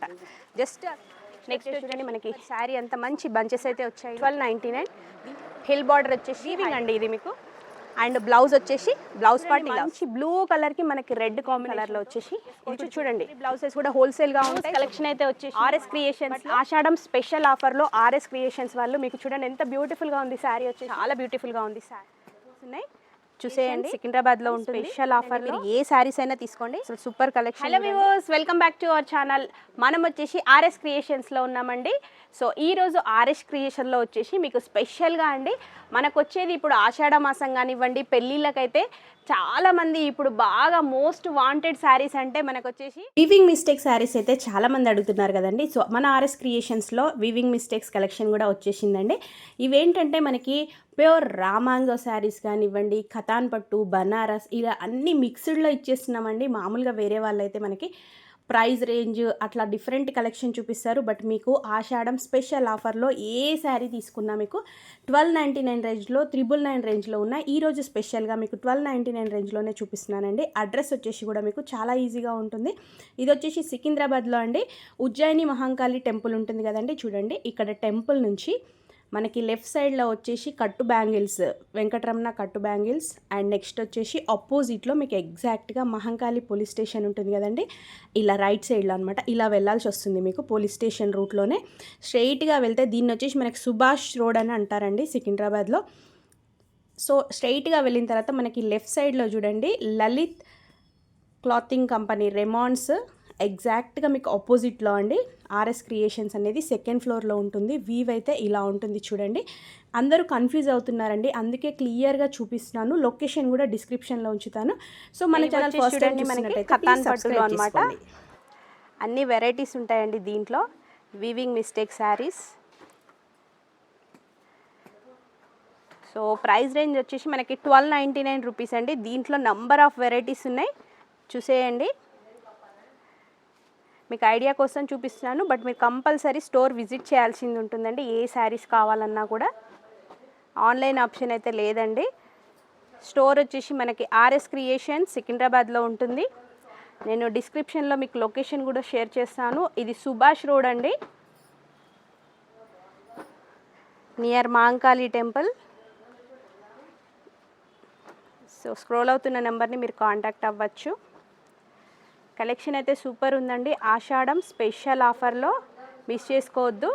అనమాట. Just next చూడండి మనకి శారీ అంత మంచి బంచెస్ అయితే వచ్చాయి. 1299. హిల్ బార్డర్ వచ్చేసి వీవింగ్ అండి ఇది మీకు. అండ్ బ్లౌజ్ వచ్చేసి బ్లౌజ్ పార్ట్ మంచి బ్లూ కలర్కి మనకి రెడ్ కలర్లో వచ్చేసి కొంచెం చూడండి. బ్లౌజెస్ కూడా హోల్సేల్గా ఉంటాయి. కలెక్షన్ అయితే వచ్చేసి ఆర్ఎస్ క్రియేషన్స్ ఆషాఢం స్పెషల్ ఆఫర్లో ఆర్ఎస్ క్రియేషన్స్ వాళ్ళు మీకు చూడండి ఎంత బ్యూటిఫుల్గా ఉంది శారీ వచ్చి. చాలా బ్యూటిఫుల్గా ఉంది శారీ ఉన్నాయి. చూసేయండి, సికింద్రాబాద్లో ఉంటుంది స్పెషల్ ఆఫర్. మీరు ఏ శారీస్ అయినా తీసుకోండి, అసలు super collection. Hello viewers, welcome back to our channel. మనం వచ్చేసి ఆర్ఎస్ క్రియేషన్స్లో ఉన్నామండి. సో ఈరోజు ఆర్ఎస్ క్రియేషన్లో వచ్చేసి మీకు స్పెషల్గా అండి మనకు వచ్చేది ఇప్పుడు ఆషాఢ మాసం కానివ్వండి, పెళ్ళిళ్ళకైతే చాలామంది ఇప్పుడు బాగా మోస్ట్ వాంటెడ్ శారీస్ అంటే మనకు వచ్చేసి వీవింగ్ మిస్టేక్ శారీస్ అయితే చాలామంది అడుగుతున్నారు కదండి. సో మన ఆర్ఎస్ క్రియేషన్స్లో వీవింగ్ మిస్టేక్స్ కలెక్షన్ కూడా వచ్చేసిందండి. ఇవేంటంటే మనకి ప్యూర్ రామాంగో శారీస్ కానివ్వండి, ఖతాన్ పట్టు, బనారస్ ఇలా అన్ని మిక్స్డ్లో ఇచ్చేస్తున్నామండి. మామూలుగా వేరే వాళ్ళైతే మనకి ప్రైస్ రేంజ్ అట్లా డిఫరెంట్ కలెక్షన్ చూపిస్తారు. బట్ మీకు ఆషాఢం స్పెషల్ ఆఫర్లో ఏ శారీ తీసుకున్నా మీకు 1299 రేంజ్లో, 999 రేంజ్లో ఉన్నాయి. ఈరోజు స్పెషల్గా మీకు 1299 రేంజ్లోనే చూపిస్తున్నానండి. అడ్రస్ వచ్చేసి కూడా మీకు చాలా ఈజీగా ఉంటుంది. ఇది వచ్చేసి సికింద్రాబాద్లో అండి, ఉజ్జయిని మహంకాళి టెంపుల్ ఉంటుంది కదండి. చూడండి, ఇక్కడ టెంపుల్ నుంచి మనకి లెఫ్ట్ సైడ్లో వచ్చేసి కట్టు బ్యాంగిల్స్, వెంకటరమణ కట్టు బ్యాంగిల్స్. అండ్ నెక్స్ట్ వచ్చేసి ఆపోజిట్లో మీకు ఎగ్జాక్ట్గా మహంకాళి పోలీస్ స్టేషన్ ఉంటుంది కదండి, ఇలా రైట్ సైడ్లో అనమాట. ఇలా వెళ్ళాల్సి వస్తుంది మీకు పోలీస్ స్టేషన్ రూట్లోనే. స్ట్రైట్గా వెళ్తే దీన్ని వచ్చేసి మనకి సుభాష్ రోడ్ అని అంటారండి సికింద్రాబాద్లో. సో స్ట్రైట్గా వెళ్ళిన తర్వాత మనకి లెఫ్ట్ సైడ్లో చూడండి లలిత్ క్లాతింగ్ కంపెనీ రెమాన్స్ ఎగ్జాక్ట్గా మీకు ఆపోజిట్లో అండి ఆర్ఎస్ క్రియేషన్స్ అనేది సెకండ్ ఫ్లోర్లో ఉంటుంది. వీవ్ అయితే ఇలా ఉంటుంది చూడండి. అందరూ కన్ఫ్యూజ్ అవుతున్నారండి, అందుకే క్లియర్గా చూపిస్తున్నాను. లొకేషన్ కూడా డిస్క్రిప్షన్లో ఉంచుతాను. సో మన ఛానల్ ఫస్ట్ టైం మనకి ఖతాన్ పట్టులో అనమాట అన్ని వెరైటీస్ ఉంటాయండి దీంట్లో. Weaving mistake saris. So price range వచ్చేసి మనకి 1299 రూపీస్ అండి. దీంట్లో నంబర్ ఆఫ్ వెరైటీస్ ఉన్నాయి, చూసేయండి. మీకు ఐడియా కోసం చూపిస్తున్నాను, బట్ మీరు కంపల్సరీ స్టోర్ విజిట్ చేయాల్సింది ఉంటుందండి ఏ శారీస్ కావాలన్నా కూడా. ఆన్లైన్ ఆప్షన్ అయితే లేదండి. స్టోర్ వచ్చేసి మనకి ఆర్ఎస్ క్రియేషన్ సికింద్రాబాద్లో ఉంటుంది. నేను డిస్క్రిప్షన్లో మీకు లొకేషన్ కూడా షేర్ చేస్తాను. ఇది సుభాష్ రోడ్ అండి, near Mahankali temple. So scroll అవుతున్న నెంబర్ని మీరు కాంటాక్ట్ అవ్వచ్చు. కలెక్షన్ అయితే సూపర్ ఉందండి. ఆషాఢం స్పెషల్ ఆఫర్లో మిస్ చేసుకోవద్దు.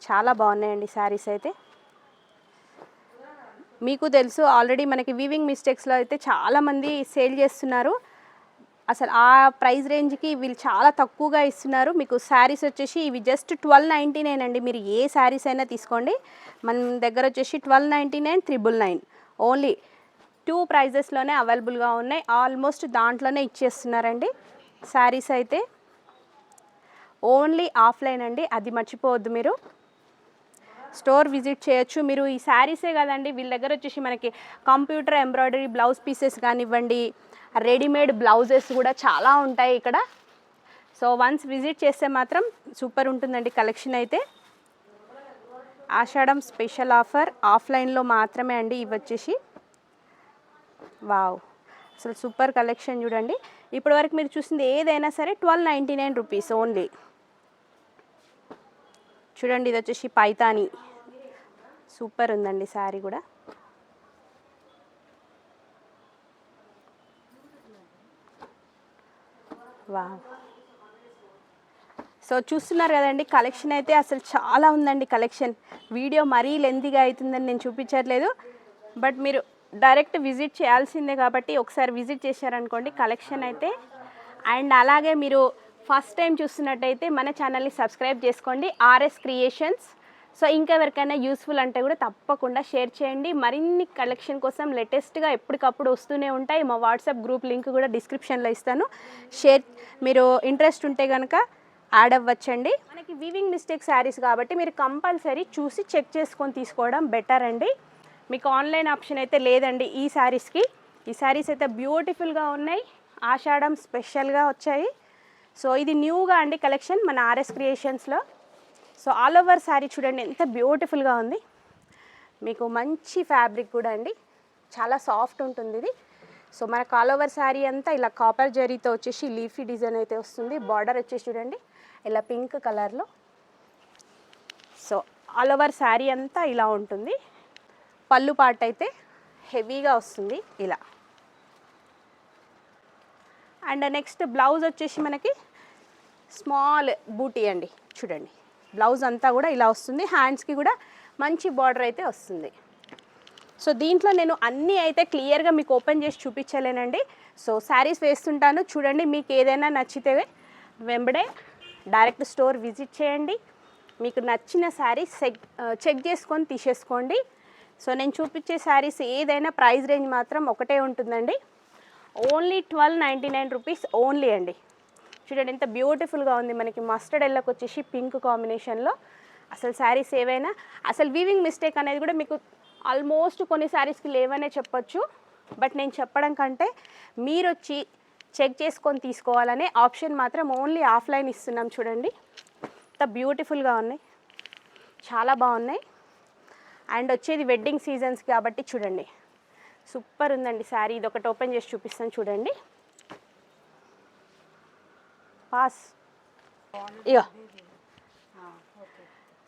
చాలా బాగున్నాయండి శారీస్ అయితే. మీకు తెలుసు ఆల్రెడీ మనకి వీవింగ్ మిస్టేక్స్లో అయితే చాలామంది సేల్ చేస్తున్నారు. అసలు ఆ ప్రైస్ రేంజ్కి వీళ్ళు చాలా తక్కువగా ఇస్తున్నారు. మీకు శారీస్ వచ్చేసి ఇవి జస్ట్ 1299 అండి. మీరు ఏ శారీస్ అయినా తీసుకోండి. మన దగ్గర వచ్చేసి 1299, 999 ఓన్లీ 2 ప్రైజెస్లోనే అవైలబుల్గా ఉన్నాయి. ఆల్మోస్ట్ దాంట్లోనే ఇచ్చేస్తున్నారండి శారీస్ అయితే. ఓన్లీ ఆఫ్లైన్ అండి, అది మర్చిపోవద్దు. మీరు స్టోర్ విజిట్ చేయొచ్చు. మీరు ఈ శారీసే కదండి, వీళ్ళ దగ్గర వచ్చేసి మనకి కంప్యూటర్ ఎంబ్రాయిడరీ బ్లౌజ్ పీసెస్ కానివ్వండి, రెడీమేడ్ బ్లౌజెస్ కూడా చాలా ఉంటాయి ఇక్కడ. సో వన్స్ విజిట్ చేస్తే మాత్రం సూపర్ ఉంటుందండి కలెక్షన్ అయితే. ఆషాఢం స్పెషల్ ఆఫర్ ఆఫ్లైన్లో మాత్రమే అండి ఇవి వచ్చేసి. వావ్, అసలు సూపర్ కలెక్షన్ చూడండి. ఇప్పటివరకు మీరు చూసింది ఏదైనా సరే 1299 రూపీస్ ఓన్లీ. చూడండి, ఇది వచ్చేసి పైతాని, సూపర్ ఉందండి శారీ కూడా. వావ్, సో చూస్తున్నారు కదండి కలెక్షన్ అయితే అసలు చాలా ఉందండి కలెక్షన్. వీడియో మరీ లెంతీగా అవుతుందని నేను చూపించట్లేదు, బట్ మీరు డైరెక్ట్ విజిట్ చేయాల్సిందే కాబట్టి ఒకసారి విజిట్ చేశారనుకోండి కలెక్షన్ అయితే. అండ్ అలాగే మీరు ఫస్ట్ టైం చూస్తున్నట్టయితే మన ఛానల్ని సబ్స్క్రైబ్ చేసుకోండి, ఆర్ఎస్ క్రియేషన్స్. సో ఇంకెవరికైనా యూస్ఫుల్ అంటే కూడా తప్పకుండా షేర్ చేయండి. మరిన్ని కలెక్షన్ కోసం లేటెస్ట్గా ఎప్పటికప్పుడు వస్తూనే ఉంటాయి. మా వాట్సాప్ గ్రూప్ లింక్ కూడా డిస్క్రిప్షన్లో ఇస్తాను, మీరు ఇంట్రెస్ట్ ఉంటే కనుక యాడ్ అవ్వచ్చండి. మనకి వీవింగ్ మిస్టేక్ శారీస్ కాబట్టి మీరు కంపల్సరీ చూసి చెక్ చేసుకొని తీసుకోవడం బెటర్ అండి. మీకు ఆన్లైన్ ఆప్షన్ అయితే లేదండి ఈ శారీస్కి. ఈ శారీస్ అయితే బ్యూటిఫుల్గా ఉన్నాయి, ఆషాఢం స్పెషల్గా వచ్చాయి. సో ఇది న్యూగా అండి కలెక్షన్ మన ఆర్ఎస్ క్రియేషన్స్లో. సో ఆల్ ఓవర్ శారీ చూడండి ఎంత బ్యూటిఫుల్గా ఉంది. మీకు మంచి ఫ్యాబ్రిక్ కూడా అండి, చాలా సాఫ్ట్ ఉంటుంది ఇది. సో మనకు ఆల్ ఓవర్ శారీ అంతా ఇలా కాపర్ జరీతో వచ్చేసి లీఫీ డిజైన్ అయితే వస్తుంది. బార్డర్ వచ్చేసి చూడండి ఇలా పింక్ కలర్లో. సో ఆల్ ఓవర్ శారీ అంతా ఇలా ఉంటుంది. పళ్ళు పార్ట్ అయితే హెవీగా వస్తుంది ఇలా. అండ్ నెక్స్ట్ బ్లౌజ్ వచ్చేసి మనకి స్మాల్ బూటీ అండి. చూడండి బ్లౌజ్ అంతా కూడా ఇలా వస్తుంది. హ్యాండ్స్కి కూడా మంచి బార్డర్ అయితే వస్తుంది. సో దీంట్లో నేను అన్నీ అయితే క్లియర్గా మీకు ఓపెన్ చేసి చూపించలేనండి. సో శారీస్ వేస్తుంటాను చూడండి. మీకు ఏదైనా నచ్చితే వెంబడే డైరెక్ట్ స్టోర్ విజిట్ చేయండి. మీకు నచ్చిన శారీస్ చెక్ చేసుకొని తీసేసుకోండి. సో నేను చూపించే శారీస్ ఏదైనా ప్రైస్ రేంజ్ మాత్రం ఒకటే ఉంటుందండి. ఓన్లీ 1299 రూపీస్ ఓన్లీ అండి. చూడండి ఎంత బ్యూటిఫుల్గా ఉంది. మనకి మస్టర్డ్ ఎల్లోకి వచ్చేసి పింక్ కాంబినేషన్లో. అసలు శారీస్ ఏవైనా అసలు వీవింగ్ మిస్టేక్ అనేది కూడా మీకు ఆల్మోస్ట్ కొన్ని శారీస్కి లేవనే చెప్పొచ్చు. బట్ నేను చెప్పడం కంటే మీరు వచ్చి చెక్ చేసుకొని తీసుకోవాలనే ఆప్షన్ మాత్రం ఓన్లీ ఆఫ్లైన్ ఇస్తున్నాం. చూడండి ఎంత బ్యూటిఫుల్గా ఉన్నాయి, చాలా బాగున్నాయి. అండ్ వచ్చేది వెడ్డింగ్ సీజన్స్ కాబట్టి చూడండి సూపర్ ఉందండి శారీ. ఇది ఒకటి ఓపెన్ చేసి చూపిస్తాను చూడండి. పాస్ ఇగో.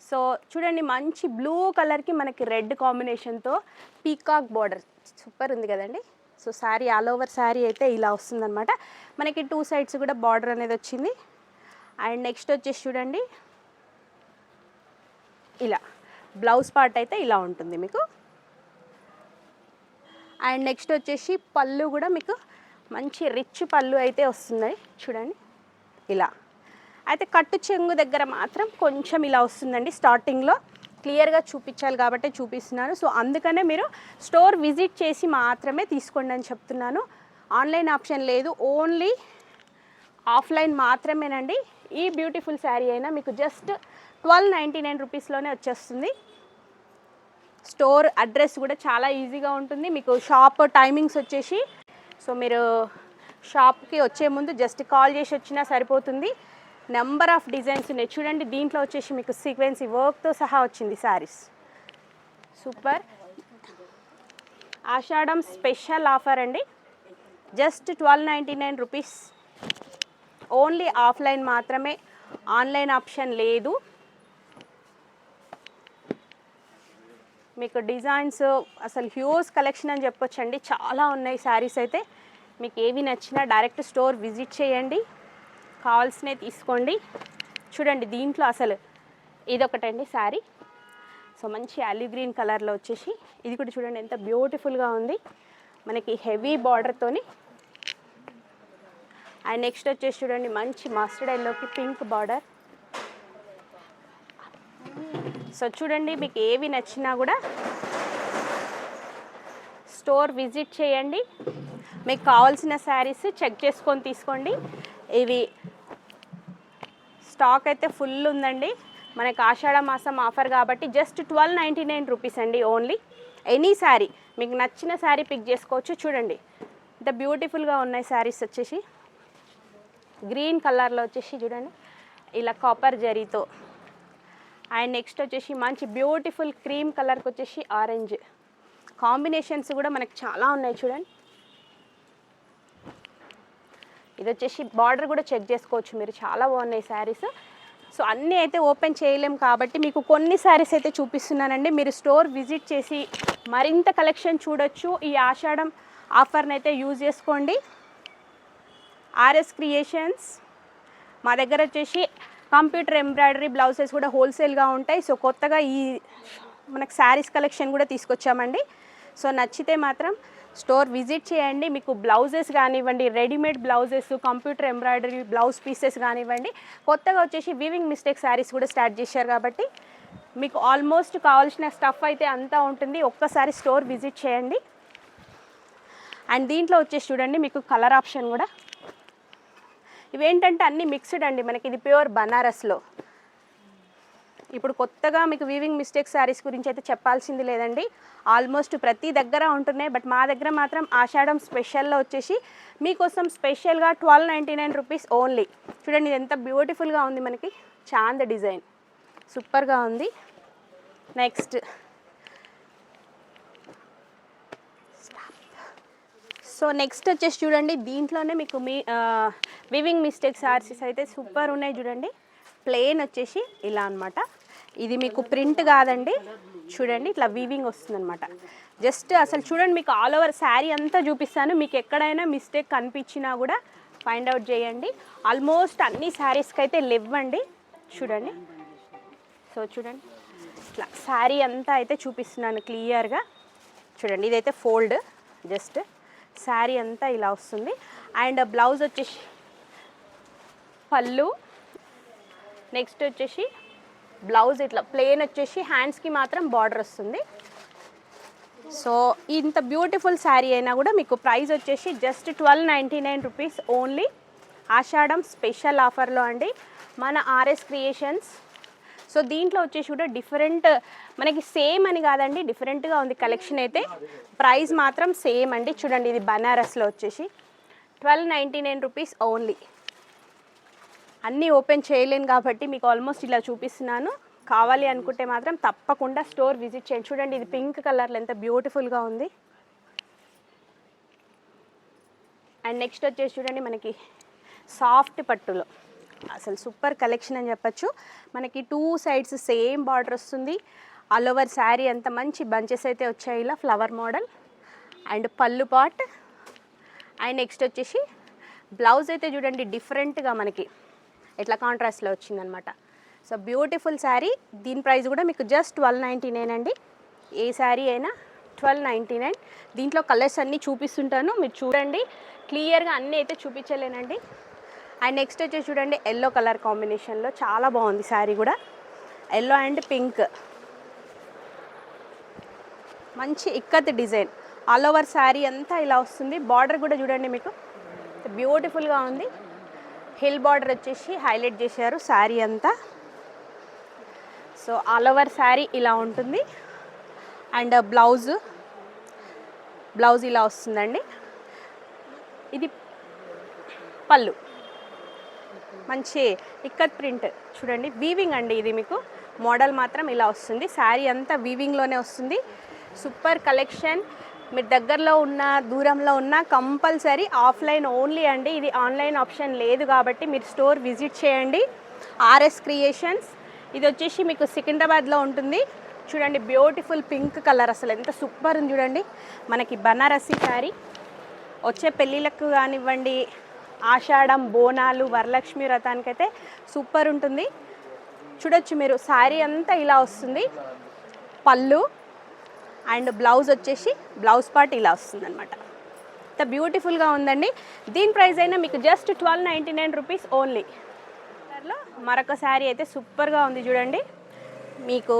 సో చూడండి మంచి బ్లూ కలర్కి మనకి రెడ్ కాంబినేషన్తో పీకాక్ బార్డర్ సూపర్ ఉంది కదండి. So sari all over sari అయితే ఇలా వస్తుందన్నమాట. మనకి 2 సైడ్స్ కూడా బార్డర్ అనేది వచ్చింది. అండ్ నెక్స్ట్ వచ్చేసి చూడండి ఇలా బ్లౌజ్ పార్ట్ అయితే ఇలా ఉంటుంది మీకు. అండ్ నెక్స్ట్ వచ్చేసి పళ్ళు కూడా మీకు మంచి రిచ్ పళ్ళు అయితే వస్తుంది చూడండి ఇలా. అయితే కట్టు చెంగు దగ్గర మాత్రం కొంచెం ఇలా వస్తుందండి. స్టార్టింగ్లో క్లియర్గా చూపించాలి కాబట్టి చూపిస్తున్నాను. సో అందుకనే మీరు స్టోర్ విజిట్ చేసి మాత్రమే తీసుకోండి అని చెప్తున్నాను. ఆన్లైన్ ఆప్షన్ లేదు, ఓన్లీ ఆఫ్లైన్ మాత్రమేనండి. ఈ బ్యూటిఫుల్ శారీ అయినా మీకు జస్ట్ 1299 రూపీస్లోనే వచ్చేస్తుంది. స్టోర్ అడ్రస్ కూడా చాలా ఈజీగా ఉంటుంది మీకు. షాప్ టైమింగ్స్ వచ్చేసి సో మీరు షాప్కి వచ్చే ముందు జస్ట్ కాల్ చేసి వచ్చినా సరిపోతుంది. నెంబర్ ఆఫ్ డిజైన్స్ ఉన్నాయి చూడండి. దీంట్లో వచ్చేసి మీకు సీక్వెన్సీ వర్క్తో సహా వచ్చింది శారీస్. సూపర్. ఆషాఢం స్పెషల్ ఆఫర్ అండి. Just 1299 rupees only. ఆఫ్లైన్ మాత్రమే, ఆన్లైన్ ఆప్షన్ లేదు. మీకు డిజైన్స్ అసలు హ్యూజ్ కలెక్షన్ అని చెప్పొచ్చండి. చాలా ఉన్నాయి శారీస్ అయితే. మీకు ఏవి నచ్చినా డైరెక్ట్ స్టోర్ విజిట్ చేయండి, కావాల్సినవి తీసుకోండి. చూడండి దీంట్లో అసలు ఇదొకటండి శారీ. సో మంచి ఆలివ్ గ్రీన్ కలర్లో వచ్చేసి ఇది కూడా చూడండి ఎంత బ్యూటిఫుల్గా ఉంది మనకి హెవీ బార్డర్తోని. అండ్ నెక్స్ట్ వచ్చేసి చూడండి మంచి మస్టర్డ్ ఎల్లోకి పింక్ బార్డర్. సో చూడండి మీకు ఏవి నచ్చినా కూడా స్టోర్ విజిట్ చేయండి. మీకు కావాల్సిన శారీస్ చెక్ చేసుకొని తీసుకోండి. ఇవి స్టాక్ అయితే ఫుల్ ఉందండి. మనకి ఆషాఢ మాసం ఆఫర్ కాబట్టి జస్ట్ 1299 రూపీస్ అండి ఓన్లీ. ఎనీ శారీ మీకు నచ్చిన శారీ పిక్ చేసుకోవచ్చు. చూడండి ఇంత బ్యూటిఫుల్గా ఉన్నాయి శారీస్. వచ్చేసి గ్రీన్ కలర్లో వచ్చేసి చూడండి ఇలా కాపర్ జరీతో. అండ్ నెక్స్ట్ వచ్చేసి మంచి బ్యూటిఫుల్ క్రీమ్ కలర్కి వచ్చేసి ఆరెంజ్ కాంబినేషన్స్ కూడా మనకి చాలా ఉన్నాయి చూడండి. ఇది వచ్చేసి బార్డర్ కూడా చెక్ చేసుకోవచ్చు మీరు, చాలా బాగున్నాయి శారీస్. సో అన్నీ అయితే ఓపెన్ చేయలేం కాబట్టి మీకు కొన్ని శారీస్ అయితే చూపిస్తున్నానండి. మీరు స్టోర్ విజిట్ చేసి మరింత కలెక్షన్ చూడొచ్చు. ఈ ఆషాఢం ఆఫర్ని అయితే యూజ్ చేసుకోండి. ఆర్ఎస్ క్రియేషన్స్ మా దగ్గర వచ్చేసి కంప్యూటర్ ఎంబ్రాయిడరీ బ్లౌజెస్ కూడా హోల్సేల్గా ఉంటాయి. సో కొత్తగా ఈ మనకు శారీస్ కలెక్షన్ కూడా తీసుకొచ్చామండి. సో నచ్చితే మాత్రం స్టోర్ విజిట్ చేయండి. మీకు బ్లౌజెస్ కానివ్వండి, readymade blouses, computer embroidery blouse pieces కానివ్వండి. కొత్తగా వచ్చేసి వీవింగ్ మిస్టేక్ శారీస్ కూడా స్టార్ట్ చేశారు కాబట్టి మీకు ఆల్మోస్ట్ కావాల్సిన స్టఫ్ అయితే అంతా ఉంటుంది. ఒక్కసారి స్టోర్ విజిట్ చేయండి. అండ్ దీంట్లో వచ్చేసి చూడండి మీకు కలర్ ఆప్షన్ కూడా. ఇవేంటంటే అన్నీ మిక్స్డ్ అండి. మనకి ఇది ప్యూర్ బనారస్లో. ఇప్పుడు కొత్తగా మీకు వీవింగ్ మిస్టేక్ శారీస్ గురించి అయితే చెప్పాల్సింది లేదండి. ఆల్మోస్ట్ ప్రతి దగ్గర ఉంటున్నాయి. బట్ మా దగ్గర మాత్రం ఆషాఢం స్పెషల్లో వచ్చేసి మీకోసం స్పెషల్గా 1299 రూపీస్ ఓన్లీ. చూడండి ఇది ఎంత బ్యూటిఫుల్గా ఉంది మనకి. చాంద్ డిజైన్ సూపర్గా ఉంది. నెక్స్ట్ సో నెక్స్ట్ వచ్చేసి చూడండి, దీంట్లోనే మీకు వివింగ్ మిస్టేక్ సారీస్ అయితే సూపర్ ఉన్నాయి చూడండి. ప్లెయిన్ వచ్చేసి ఇలా అనమాట. ఇది మీకు ప్రింట్ కాదండి, చూడండి ఇట్లా వీవింగ్ వస్తుందన్నమాట. జస్ట్ అసలు చూడండి, మీకు ఆల్ ఓవర్ శారీ అంతా చూపిస్తాను. మీకు ఎక్కడైనా మిస్టేక్ కనిపించినా కూడా ఫైండ్ అవుట్ చేయండి. ఆల్మోస్ట్ అన్ని శారీస్కి అయితే లేవండి, చూడండి. సో చూడండి, ఇట్లా శారీ అంతా అయితే చూపిస్తున్నాను క్లియర్గా. చూడండి, ఇదైతే ఫోల్డ్, జస్ట్ శారీ అంతా ఇలా వస్తుంది. అండ్ బ్లౌజ్ వచ్చేసి పళ్ళు, నెక్స్ట్ వచ్చేసి బ్లౌజ్ ఇట్లా ప్లెయిన్ వచ్చేసి హ్యాండ్స్కి మాత్రం బార్డర్ వస్తుంది. సో ఇంత బ్యూటిఫుల్ శారీ అయినా కూడా మీకు ప్రైస్ వచ్చేసి జస్ట్ 1299 రూపీస్ ఓన్లీ. ఆషాఢం స్పెషల్ ఆఫర్లో అండి మన ఆర్ఎస్ క్రియేషన్స్. సో దీంట్లో వచ్చేసి కూడా డిఫరెంట్, మనకి సేమ్ అని కాదండి, డిఫరెంట్గా ఉంది కలెక్షన్ అయితే. ప్రైస్ మాత్రం సేమ్ అండి. చూడండి, ఇది బనారస్లో వచ్చేసి 1299 రూపీస్ ఓన్లీ. అన్నీ ఓపెన్ చేయలేను కాబట్టి మీకు ఆల్మోస్ట్ ఇలా చూపిస్తున్నాను. కావాలి అనుకుంటే మాత్రం తప్పకుండా స్టోర్ విజిట్ చేయండి. చూడండి, ఇది పింక్ కలర్లో ఎంత బ్యూటిఫుల్గా ఉంది. అండ్ నెక్స్ట్ వచ్చేసి చూడండి, మనకి సాఫ్ట్ పట్టులో అసలు సూపర్ కలెక్షన్ అని చెప్పచ్చు. మనకి 2 సైడ్స్ సేమ్ బార్డర్ వస్తుంది. ఆల్ ఓవర్ శారీ అంత మంచి బంచెస్ అయితే వచ్చాయి ఇలా ఫ్లవర్ మోడల్. అండ్ పళ్ళు పాట్. అండ్ నెక్స్ట్ వచ్చేసి బ్లౌజ్ అయితే చూడండి డిఫరెంట్గా మనకి ఇట్లా కాంట్రాస్ట్లో వచ్చిందనమాట. So beautiful sari. దీని ప్రైస్ కూడా మీకు జస్ట్ 1299 అండి. ఏ శారీ అయినా 1299. దీంట్లో కలర్స్ అన్నీ చూపిస్తుంటాను, మీరు చూడండి. క్లియర్గా అన్నీ అయితే చూపించలేనండి. అండ్ నెక్స్ట్ వచ్చేసి చూడండి, ఎల్లో కలర్ కాంబినేషన్లో చాలా బాగుంది శారీ కూడా. ఎల్లో అండ్ పింక్, మంచి ikat design. All over sari అంతా ఇలా వస్తుంది. బార్డర్ కూడా చూడండి, మీకు బ్యూటిఫుల్గా ఉంది. హిల్ బార్డర్ వచ్చేసి హైలైట్ చేశారు శారీ అంతా. సో ఆల్ ఓవర్ శారీ ఇలా ఉంటుంది. అండ్ బ్లౌజ్ ఇలా వస్తుందండి. ఇది పళ్ళు, మంచి ఇక్కత్ ప్రింట్ చూడండి. వీవింగ్ అండి ఇది, మీకు మోడల్ మాత్రం ఇలా వస్తుంది. శారీ అంతా వీవింగ్లోనే వస్తుంది. Super collection. మీరు దగ్గరలో ఉన్న దూరంలో ఉన్న కంపల్సరీ ఆఫ్లైన్ ఓన్లీ అండి. ఇది ఆన్లైన్ ఆప్షన్ లేదు కాబట్టి మీరు స్టోర్ విజిట్ చేయండి. RS creations. ఇది వచ్చేసి మీకు సికింద్రాబాద్లో ఉంటుంది. చూడండి, బ్యూటిఫుల్ పింక్ కలర్, అసలు ఎంత సూపర్ ఉంది చూడండి. మనకి బనారసి శారీ వచ్చే పెళ్ళిళ్ళకు కానివ్వండి, ఆషాఢం, బోనాలు, వరలక్ష్మి వ్రతానికైతే సూపర్ ఉంటుంది. చూడొచ్చు మీరు, శారీ అంతా ఇలా వస్తుంది. పళ్ళు అండ్ బ్లౌజ్ వచ్చేసి బ్లౌజ్ పార్ట్ ఇలా వస్తుంది అనమాట. ఇంత బ్యూటిఫుల్గా ఉందండి. దీని ప్రైస్ అయినా మీకు జస్ట్ 1299 రూపీస్ ఓన్లీ. మరొక శారీ అయితే సూపర్గా ఉంది చూడండి. మీకు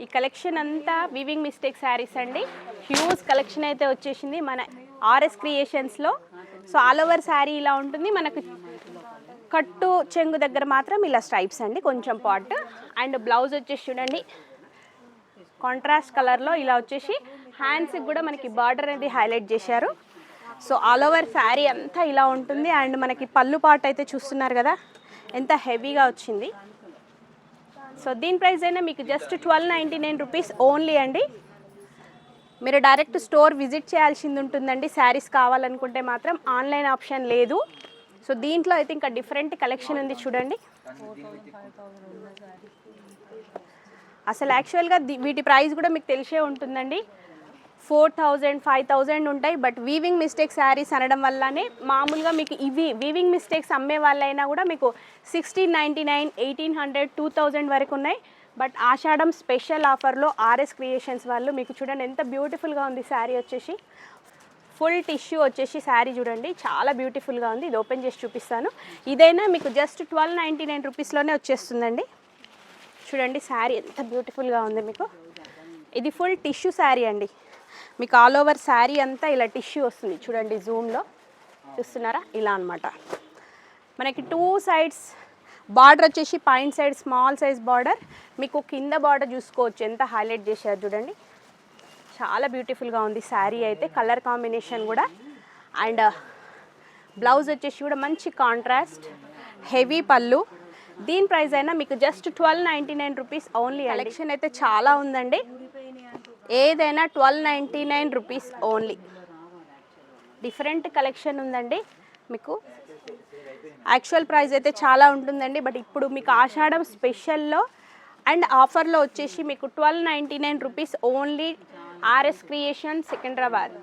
ఈ కలెక్షన్ అంతా వివింగ్ మిస్టేక్ శారీస్ అండి. హ్యూజ్ కలెక్షన్ అయితే వచ్చేసింది మన ఆర్ఎస్ క్రియేషన్స్లో. సో ఆల్ ఓవర్ శారీ ఇలా ఉంటుంది. మనకు కట్టు చెంగు దగ్గర మాత్రం ఇలా స్ట్రైప్స్ అండి, కొంచెం పాట్. అండ్ బ్లౌజ్ వచ్చేసి చూడండి కాంట్రాస్ట్ కలర్లో ఇలా వచ్చేసి హ్యాండ్స్కి కూడా మనకి బార్డర్ అనేది హైలైట్ చేశారు. సో ఆల్ ఓవర్ శారీ అంతా ఇలా ఉంటుంది. అండ్ మనకి పళ్ళు పాట్ అయితే చూస్తున్నారు కదా ఎంత హెవీగా వచ్చింది. సో దీని ప్రైస్ అయినా మీకు జస్ట్ 1299 రూపీస్ ఓన్లీ అండి. మీరు డైరెక్ట్ స్టోర్ విజిట్ చేయాల్సింది ఉంటుందండి శారీస్ కావాలనుకుంటే మాత్రం. ఆన్లైన్ ఆప్షన్ లేదు. సో దీంట్లో అయితే ఇంకా డిఫరెంట్ కలెక్షన్ ఉంది చూడండి. అసలు యాక్చువల్గా వీటి ప్రైస్ కూడా మీకు తెలిసే ఉంటుందండి. 4000, 5000 ఉంటాయి. బట్ వీవింగ్ మిస్టేక్ శారీస్ అనడం వల్లనే మామూలుగా మీకు ఇవి వీవింగ్ మిస్టేక్స్ అమ్మే వాళ్ళైనా కూడా మీకు 1699, 1800, 2000 వరకు ఉన్నాయి. బట్ ఆషాఢం స్పెషల్ ఆఫర్లో ఆర్ఎస్ క్రియేషన్స్ వాళ్ళు మీకు చూడండి ఎంత బ్యూటిఫుల్గా ఉంది శారీ వచ్చేసి. ఫుల్ టిష్యూ వచ్చేసి శారీ చూడండి చాలా బ్యూటిఫుల్గా ఉంది. ఇది ఓపెన్ చేసి చూపిస్తాను. ఇదైనా మీకు జస్ట్ 1299 రూపీస్లోనే వచ్చేస్తుందండి. చూడండి శారీ ఎంత బ్యూటిఫుల్గా ఉంది మీకు. ఇది ఫుల్ టిష్యూ శారీ అండి. మీకు ఆల్ ఓవర్ శారీ అంతా ఇలా టిష్యూ వస్తుంది చూడండి. జూమ్లో చూస్తున్నారా, ఇలా అనమాట. మనకి 2 సైడ్స్ బార్డర్ వచ్చేసి పైన సైడ్ స్మాల్ సైజ్ బార్డర్, మీకు కింద బార్డర్ చూసుకోవచ్చు ఎంత హైలైట్ చేశారు చూడండి. చాలా బ్యూటిఫుల్గా ఉంది శారీ అయితే, కలర్ కాంబినేషన్ కూడా. అండ్ బ్లౌజ్ వచ్చేసి కూడా మంచి కాంట్రాస్ట్, హెవీ పళ్ళు. దీని ప్రైస్ అయినా మీకు జస్ట్ 1299 రూపీస్ ఓన్లీ. కలెక్షన్ అయితే చాలా ఉందండి. ఏదైనా 1299 రూపీస్ ఓన్లీ. డిఫరెంట్ కలెక్షన్ ఉందండి మీకు. యాక్చువల్ ప్రైస్ అయితే చాలా ఉంటుందండి, బట్ ఇప్పుడు మీకు ఆషాఢం స్పెషల్లో అండ్ ఆఫర్లో వచ్చేసి మీకు 1299 rupees only. RS creation Secunderabad.